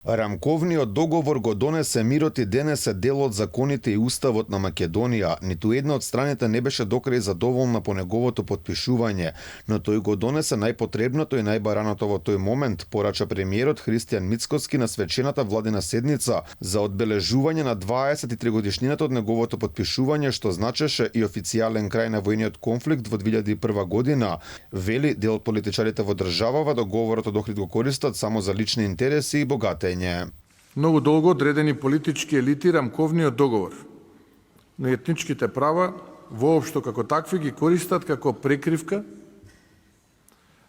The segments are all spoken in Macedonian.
Рамковниот договор го донесе мирот и денес е дел од законите и уставот на Македонија. Ниту една од страните не беше докрај задоволна по неговото потпишување, но тој го донесе најпотребното и најбараното во тој момент, порача премиерот Христијан Мицкоски на свечената владина седница за одбележување на 23 годишнината од неговото потпишување, што значеше и официјален крај на војниот конфликт во 2001 година. Вели, дел од политичарите во државава договорот од Охрид го користат само за лични интереси и богатење. Многу долго одредени политички елити рамковниот договор, но етничките права воопшто како такви ги користат како прекривка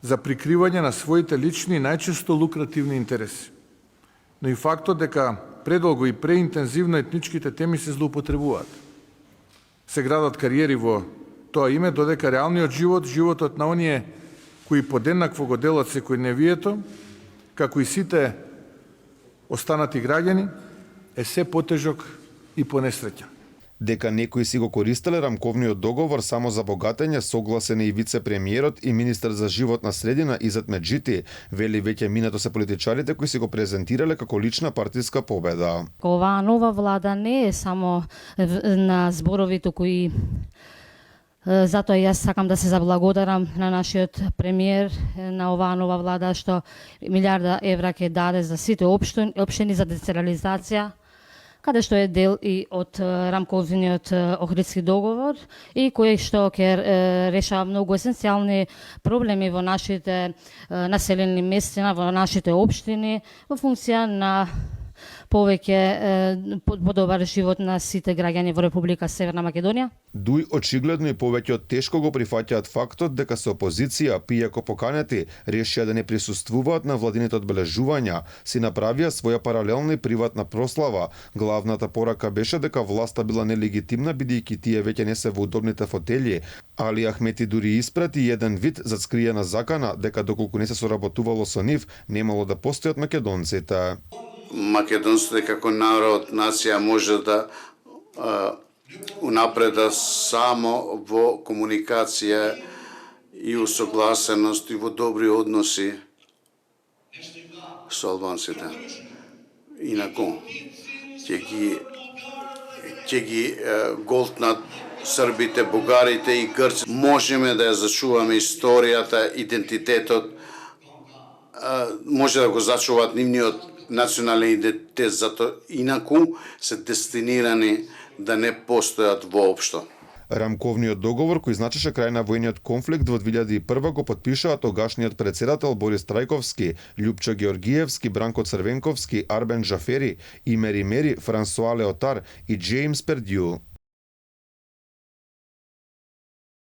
за прикривање на своите лични и најчесто лукративни интереси. Но и фактот дека предолго и преинтензивно етничките теми се злоупотребуваат. Се градат кариери во тоа име, додека реалниот живот, животот на оние кои подеднакво го делат секојдневието, како и сите останати граѓани, е се потежок и понесреќа. Дека некои си го користеле рамковниот договор само за богатење, согласен и вице-премиерот и министер за животна средина Изет Меджити, вели веќе минато се политичарите кои си го презентирале како лична партиска победа. Оваа нова влада не е само на зборовите кои затоа јас сакам да се заблагодарам на нашиот премиер, на оваа нова влада што милиарда евра ќе даде за сите општини за децентрализација, каде што е дел и од рамковниот Охридски договор и кој што ќе решава многу есенцијални проблеми во нашите населени местина, во нашите општини, во функција на повеќе подобар живот на сите граѓани во Република Северна Македонија. Дуј очигледно и повеќе тешко го прифаќаат фактот дека со опозиција, пијако поканети, решија да не присуствуваат на владините одбележувања, си направија своја паралелна и приватна прослава. Главната порака беше дека власта била нелегитимна бидејќи тие веќе не се во удобните фотели, Али Ахмети дури испрати еден вид за скриена закана дека доколку не се соработувало со нив, немало да постојат македонците. Македонците како народ, нација може да унапреда само во комуникација и усогласеност и во добри односи со албанците. Инаку ќе ги голтнат србите, бугарите и грците. Можеме да ја зачуваме историјата, идентитетот, може да го зачуваат нивниот национален идентитет, затоа инаку се дестинирани да не постојат воопшто. Рамковниот договор, кој значеше крај на војниот конфликт во 2001 го потпишаа тогашниот председател Борис Трајковски, Љупчо Георгиевски, Бранко Црвенковски, Арбен Джафери, Имери Мери, Франсуа Леотар и Джеймс Пердју.